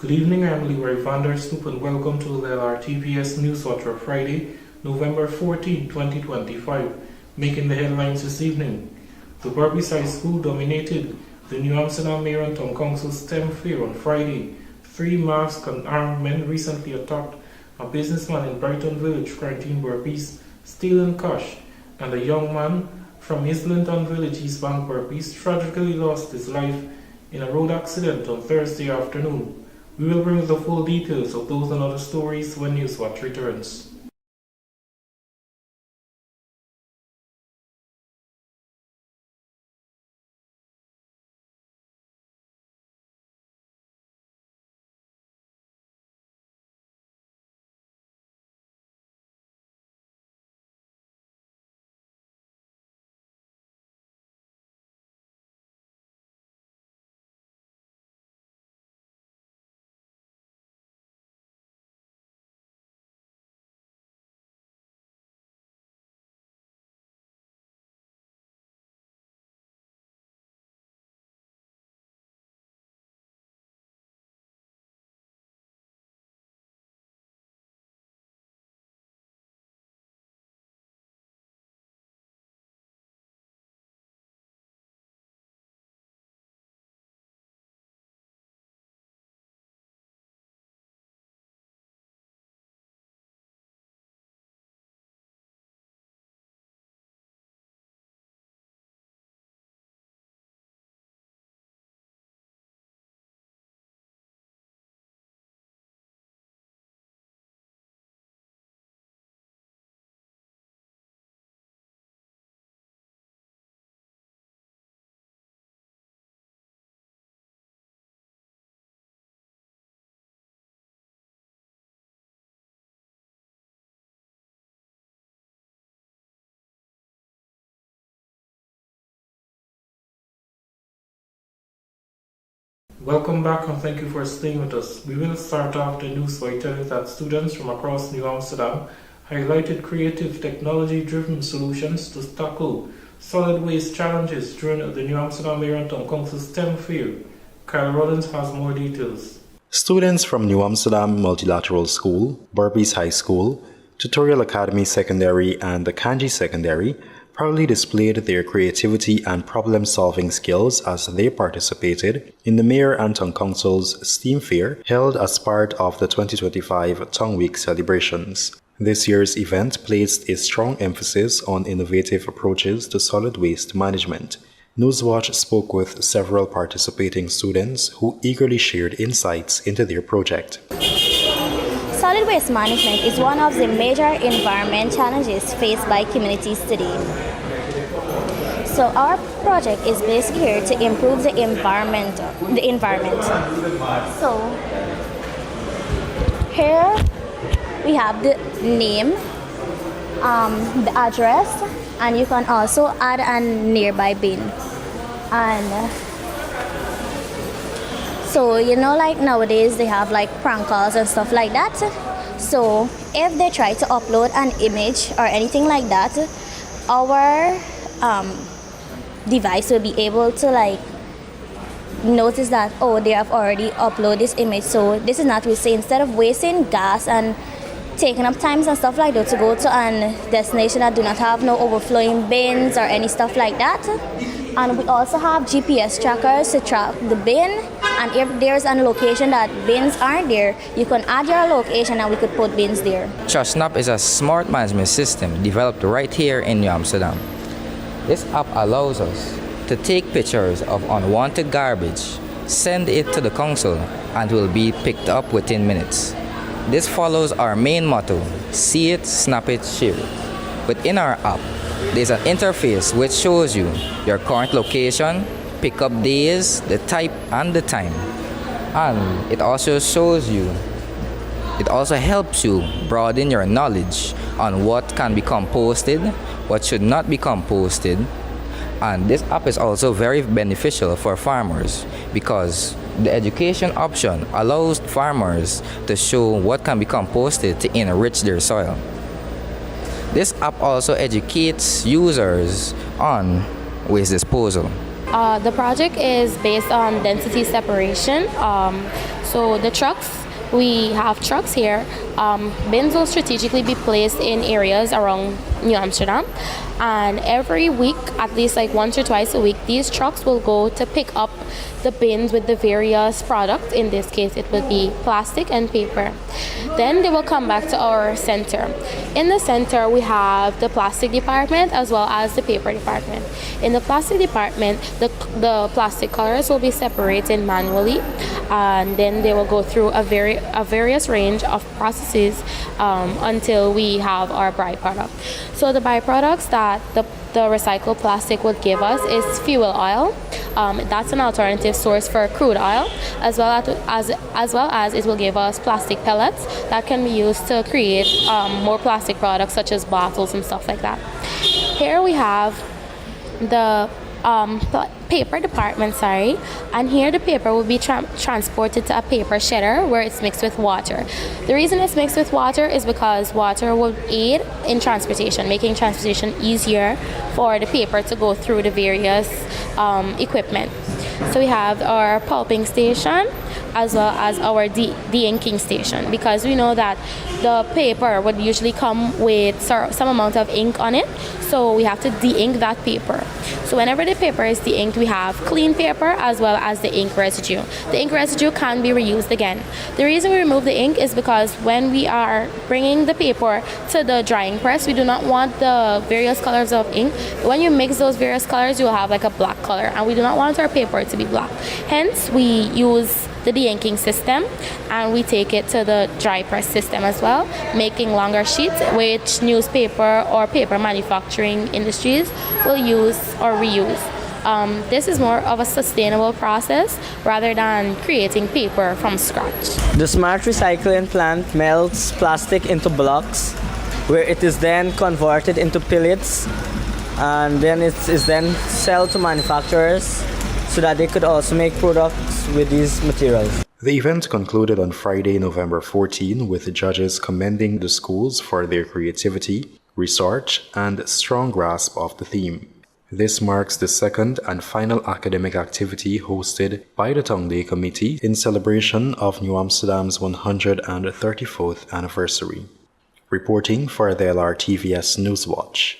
Good evening, I'm Leroy Vandersnoop and welcome to the LRTVS Newswatch for Friday, November 14, 2025. Making the headlines this evening. The Berbice High School dominated the New Amsterdam Mayor and Town Council STEM Fair on Friday. 3 masked and armed men recently attacked a businessman in Brighton Village, quarantine Berbice, stealing cash, and a young man from Islington Village, East Bank, Berbice, tragically lost his life in a road accident on Thursday afternoon. We will bring the full details of those and other stories when Newswatch returns. Welcome back and thank you for staying with us. We will start off the news by telling you that students from across New Amsterdam highlighted creative technology-driven solutions to tackle solid waste challenges during the New Amsterdam Mayor and Town Council STEM Fair. Kyle Rollins has more details. Students from New Amsterdam Multilateral School, Berbice High School, Tutorial Academy Secondary and the Kanji Secondary proudly displayed their creativity and problem-solving skills as they participated in the Mayor and Town Council's STEAM Fair held as part of the 2025 Town Week celebrations. This year's event placed a strong emphasis on innovative approaches to solid waste management. Newswatch spoke with several participating students who eagerly shared insights into their project. Solid waste management is one of the major environment challenges faced by communities today. So our project is basically here to improve the environment. So here we have the name, the address, and you can also add a nearby bin. And so, like nowadays they have like prank calls and stuff like that. So if they try to upload an image or anything like that, our device will be able to notice that, oh, they have already uploaded this image. So this is not we say, instead of wasting gas and taking up times and stuff like that to go to a destination that do not have no overflowing bins or any stuff like that. And we also have GPS trackers to track the bin, and if there's a location that bins aren't there, you can add your location and we could put bins there. TrashSnap is a smart management system developed right here in New Amsterdam. This app allows us to take pictures of unwanted garbage, send it to the council, and will be picked up within minutes. This follows our main motto, see it, snap it, share it. Within our app, there's an interface which shows you your current location, pickup days, the type and the time. And it also helps you broaden your knowledge on what can be composted, what should not be composted. And this app is also very beneficial for farmers because the education option allows farmers to show what can be composted to enrich their soil. This app also educates users on waste disposal. The project is based on density separation. So the trucks, we have trucks here. Bins will strategically be placed in areas around New Amsterdam, and every week, at least like once or twice a week, these trucks will go to pick up the bins with the various products. In this case, it will be plastic and paper. Then they will come back to our center. In the center, we have the plastic department as well as the paper department. In the plastic department, the plastic colors will be separated manually, and then they will go through a various range of processes until we have our byproduct. So the byproducts that the recycled plastic would give us is fuel oil. That's an alternative source for crude oil, as well as it will give us plastic pellets that can be used to create more plastic products such as bottles and stuff like that. Here we have the paper department, and here the paper will be transported to a paper shredder where it's mixed with water. The reason it's mixed with water is because water will aid in transportation, making transportation easier for the paper to go through the various equipment. So we have our pulping station as well as our de-inking station, because we know that the paper would usually come with some amount of ink on it, so we have to de-ink that paper. So whenever the paper is de-inked, we have clean paper as well as the ink residue. The ink residue can be reused again. The reason we remove the ink is because when we are bringing the paper to the drying press, we do not want the various colors of ink. When you mix those various colors, you will have like a black color, and we do not want our paper to be black. Hence, we use the de-inking system, and we take it to the dry press system as well, making longer sheets, which newspaper or paper manufacturing industries will use or reuse. This is more of a sustainable process rather than creating paper from scratch. The smart recycling plant melts plastic into blocks, where it is then converted into pellets, and then it is then sold to manufacturers so that they could also make products with these materials. The event concluded on Friday, November 14, with the judges commending the schools for their creativity, research, and strong grasp of the theme. This marks the second and final academic activity hosted by the Tongue Day Committee in celebration of New Amsterdam's 134th anniversary. Reporting for the LRTVS Newswatch,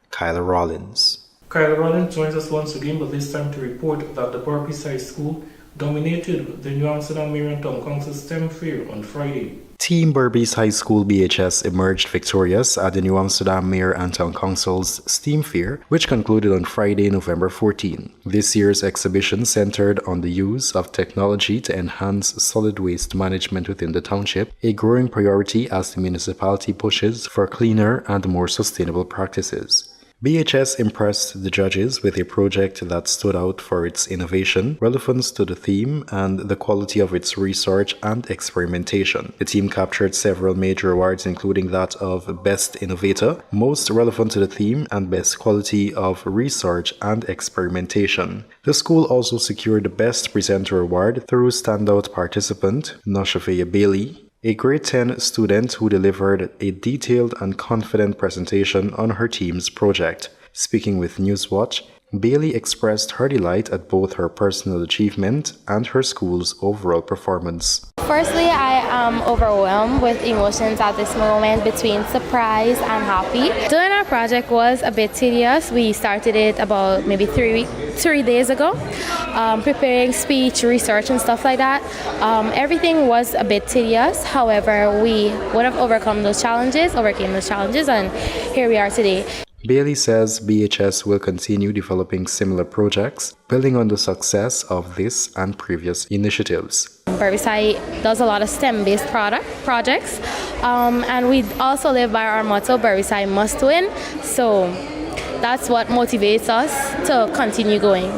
Kyla Rollins. Kyla Rollins joins us once again, but this time to report that the Berbice High School dominated the New Amsterdam Mayor and Town Council STEM Fair on Friday. Team Berbice High School BHS emerged victorious at the New Amsterdam Mayor and Town Council's STEM Fair, which concluded on Friday, November 14. This year's exhibition centered on the use of technology to enhance solid waste management within the township, a growing priority as the municipality pushes for cleaner and more sustainable practices. BHS impressed the judges with a project that stood out for its innovation, relevance to the theme, and the quality of its research and experimentation. The team captured several major awards, including that of Best Innovator, Most Relevant to the Theme, and Best Quality of Research and Experimentation. The school also secured the Best Presenter Award through standout participant Noshafeya Bailey, a grade 10 student who delivered a detailed and confident presentation on her team's project. Speaking with Newswatch, Bailey expressed her delight at both her personal achievement and her school's overall performance. Firstly, I am overwhelmed with emotions at this moment between surprise and happy. Doing our project was a bit tedious. We started it about maybe 3 days ago, preparing speech, research and stuff like that. Everything was a bit tedious. However, we would have overcame those challenges, and here we are today. Bailey says BHS will continue developing similar projects, building on the success of this and previous initiatives. Berbice does a lot of STEM-based projects, and we also live by our motto, Berbice must win, so that's what motivates us to continue going.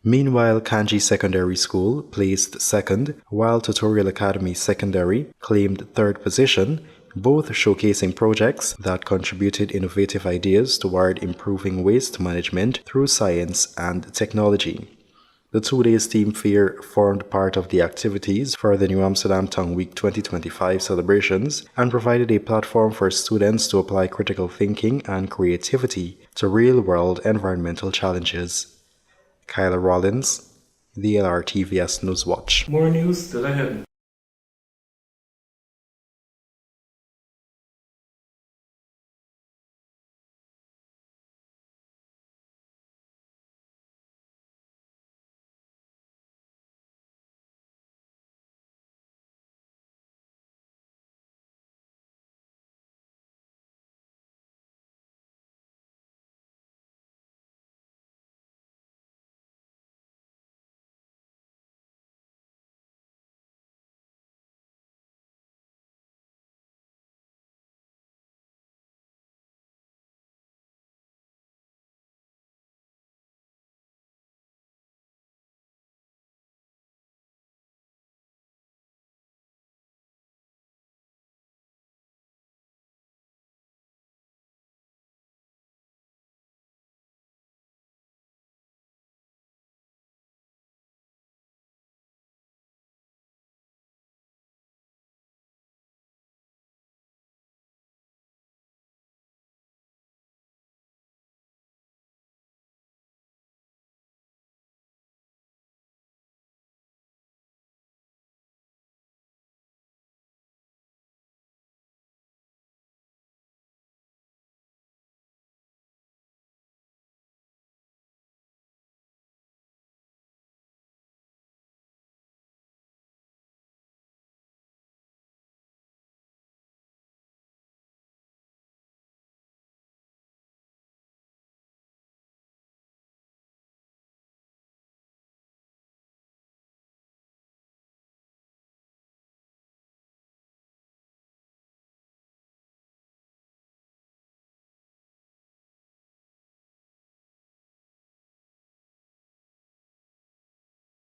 Meanwhile, Kanji Secondary School placed second, while Tutorial Academy Secondary claimed third position, both showcasing projects that contributed innovative ideas toward improving waste management through science and technology. The two-day STEAM Fair formed part of the activities for the New Amsterdam Tongue Week 2025 celebrations and provided a platform for students to apply critical thinking and creativity to real-world environmental challenges. Kyla Rollins, The LRTVS Newswatch. More news still ahead.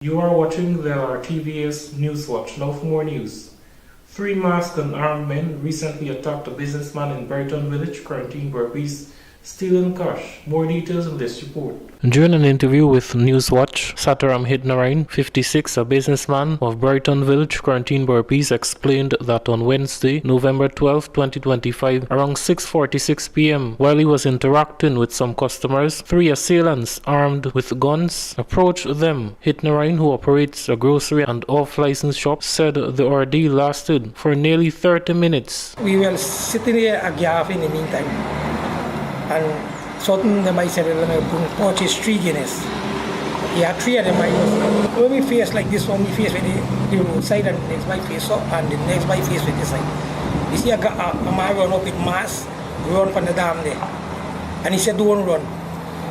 You are watching the LRTVS Newswatch. Now for more news. 3 masked and armed men recently attacked a businessman in Brighton Village, Quarantine Berbice, stealing cash. More details in this report. During an interview with Newswatch, Sataram Hidnarain, 56, a businessman of Brighton Village, Quarantine Berbice, explained that on Wednesday, November 12, 2025, around 6:46 p.m., while he was interacting with some customers, 3 assailants armed with guns approached them. Hidnarain, who operates a grocery and off-license shop, said the ordeal lasted for nearly 30 minutes. We were sitting here at Guyana in the meantime, and certain them I said purchase 3 Guinness. Yeah, 3 of them I was. When we face like this one, we face with the roadside, and the next by face up, and the next by face with this side. You see a man run up with mask, run from the dam there. And he said, don't run.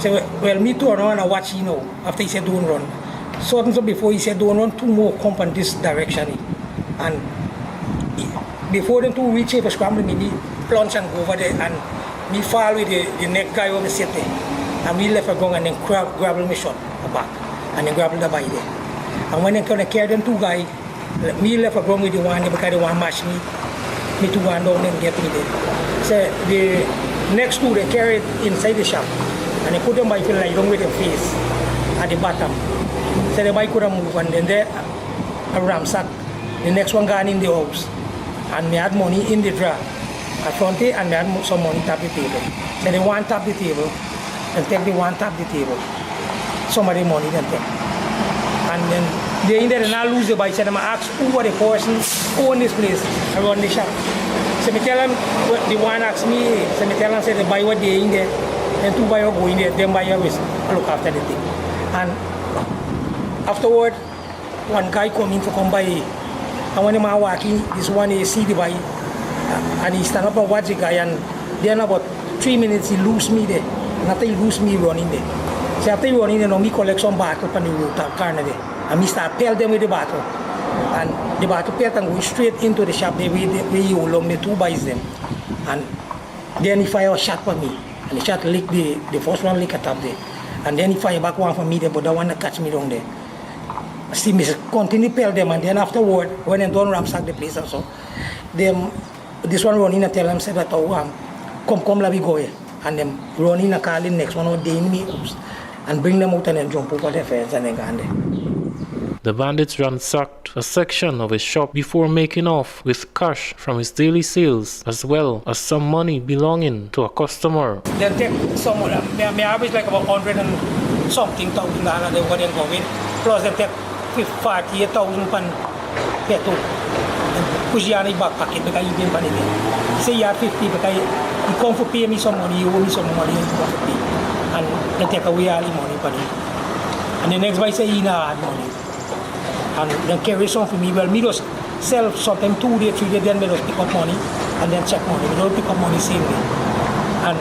So, well, me too, I want to watch, after he said, don't run. So before he said, don't run, 2 more come from this direction. And before them 2 reach here for scrambling, me plunge and go over there, and me fall with the next guy over the city. And we left a gun and then grab me shot back. And then grab the body there. And when they come to carry them 2 guys, me left a gun with the one because they want to match me. Me 2 one down and get me there. So the next 2 they carried inside the shop. And they put them by feel like down with their face at the bottom. So the bike couldn't move, and then they a ramsack. The next one gone in the house. And me had money in the drawer at front there, and they had some money tap the table. So they want tap the table, and take the one tap the table. Some of the money then take. And then they in there and I lose the bike. So I ask who are the person who own this place around the shop. So me tell them, the one asked me, so me tell them, say the buy what they in there, and 2 buyer go in there, then buyer will look after the thing. And afterward, one guy come in to come buy. And when the man walking, this one he see the buy, and he stand up and watch the guy, and then about 3 minutes he lose me there. And after he lose me running there. So after he running there, me collect some bottle from the road corner there. And me start pelt them with the bottle. And the bottle pelt and go straight into the shop there where he hold on the 2 buys them. And then he fire a shot for me. And the shot lick the first one lick at top there. And then he fire back one for me there, but the one that catch me down there. See me continue pelt them, and then afterward, when they don't ransack the place and so, this one run in and tell them, say that, come, let me go here. And them run in and call the next one, or they in me oops, and bring them out and then jump over the fence and then go in there. The bandits ransacked a section of his shop before making off with cash from his daily sales, as well as some money belonging to a customer. They take some of them. They average like about 100 and something $1,000 they go with. plus them take 48,000 pound petrol. Push you on the back pocket because you didn't pay it. Say you have 50 because you come for pay me some money, you owe me some money, and you come for pay. And they take away all the money for it. And the next guy say he not had money. And then carry some for me. Well, me just sell something 2 days, 3 days, then me just pick up money and then check money. We don't pick up money same day. And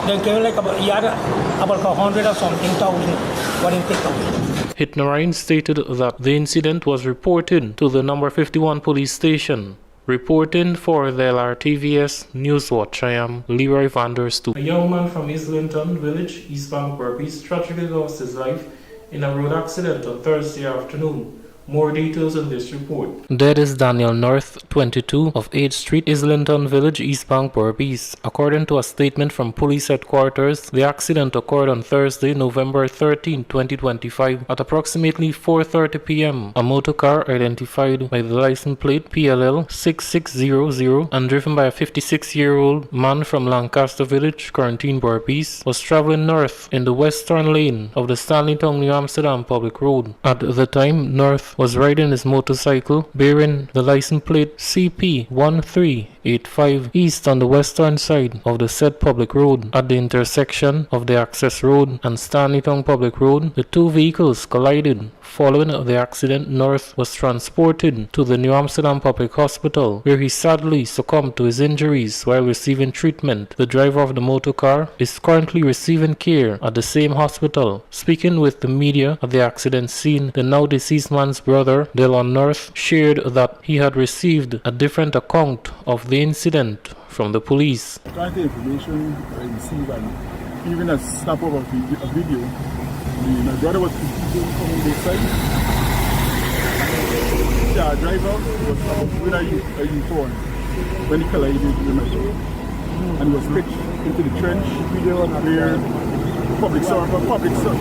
then carry like about, he had about 100 or something thousand what he take away. Hitnarine stated that the incident was reported to the number 51 police station. Reporting for the LRTVS Newswatch, I am Leroy Vanderstoep. A young man from Islington Village, East Bank, Berbice, tragically lost his life in a road accident on Thursday afternoon. More details in this report. Dead is Daniel North, 22, of 8th Street, Islington Village, East Bank, Berbice. According to a statement from police headquarters, the accident occurred on Thursday, November 13, 2025, at approximately 4:30 p.m. A motor car identified by the license plate PLL 6600 and driven by a 56-year-old man from Lancaster Village, Quarantine, Berbice, was traveling north in the western lane of the Stanleytown, New Amsterdam public road. At the time, North was riding his motorcycle bearing the license plate CP1385 east on the western side of the said public road. At the intersection of the access road and Stanleytown public road, the two vehicles collided. Following the accident, North was transported to the New Amsterdam Public Hospital, where he sadly succumbed to his injuries while receiving treatment. The driver of the motor car is currently receiving care at the same hospital. Speaking with the media at the accident scene, the now deceased man's brother, Delon North, shared that he had received a different account of the incident from the police. Trying to information I received and even a snap of a video. My brother was coming this side. Yeah, driver was with a U-turn when he collided with my brother. And he was pitched into the trench where public citizen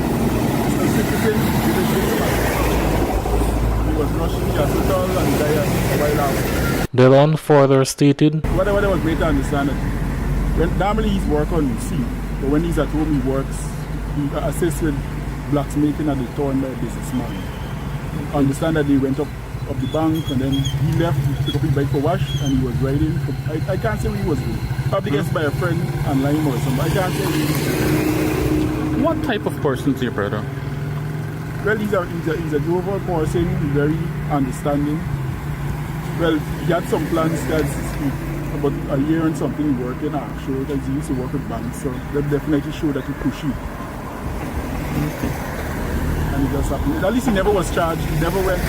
he was rushed to the hospital and died a while after. Delon further stated, What I was made to understand that normally he's work on sea, but when he's at home he works, he assists with blacksmithing at the town by a businessman. I understand that they went up the bank and then he left, he took up his bike for wash and he was riding. I can't say where he was going. Probably guessed by a friend online or something. I can't say where he was. What type of person is your brother? Well, he's a Dover person, very understanding. Well, he had some plans that's about a year and something working actually because he used to work with banks, so that definitely showed that he pushy. And it just happened. At least he never was charged, he never went to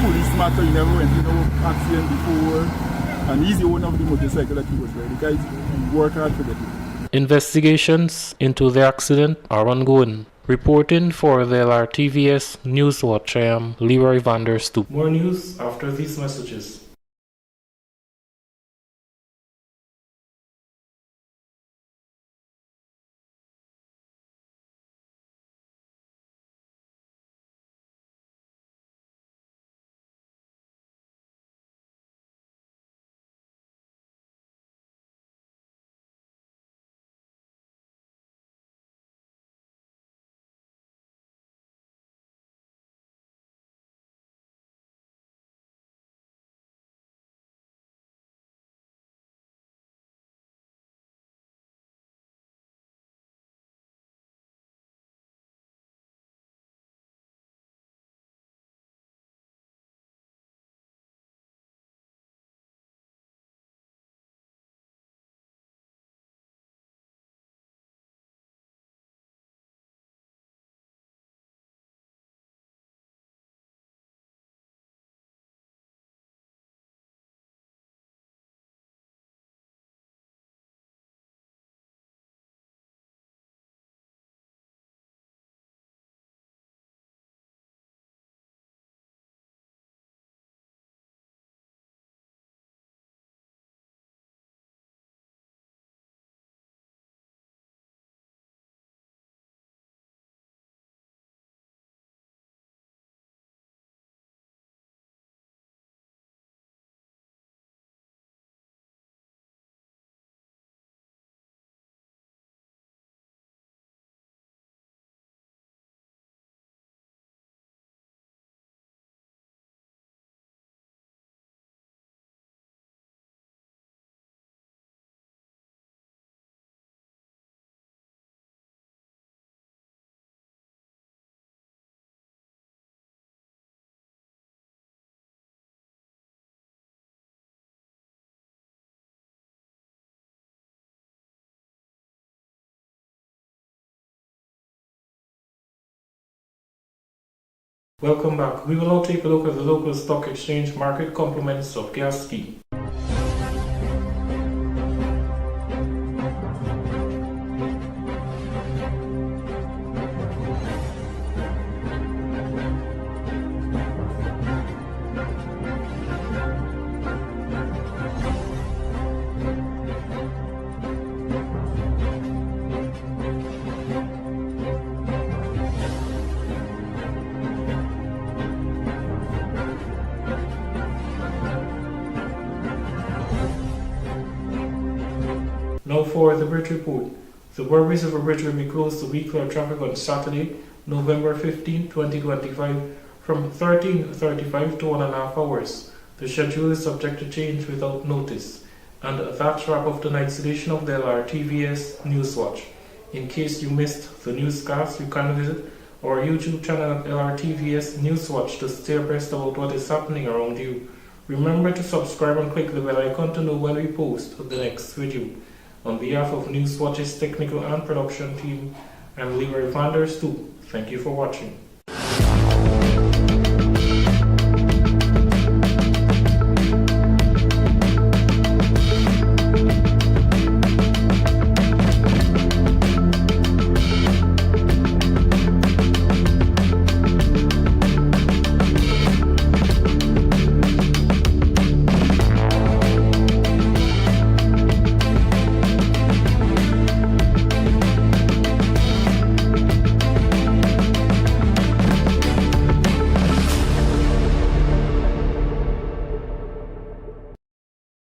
police matter, he never went to accident before. And he's the owner of the motorcycle that he was riding. The guys work hard to get it. investigations into the accident are ongoing. Reporting for the LRTVS Newswatch, I am Leroy Vanderstoep. More news after these messages. Welcome back. We will now take a look at the local stock exchange market complements of Gaski. Now for the bridge report. The Berbice River Bridge will be closed to vehicular traffic on Saturday, November 15, 2025 from 13:35 to 1.5 hours. The schedule is subject to change without notice. And that's wrap up tonight's edition of the LRTVS Newswatch. In case you missed the newscast, you can visit our YouTube channel at LRTVS Newswatch to stay abreast about what is happening around you. Remember to subscribe and click the bell icon to know when we post the next video. On behalf of Newswatch's technical and production team, I'm Leroy Vanders too. Thank you for watching.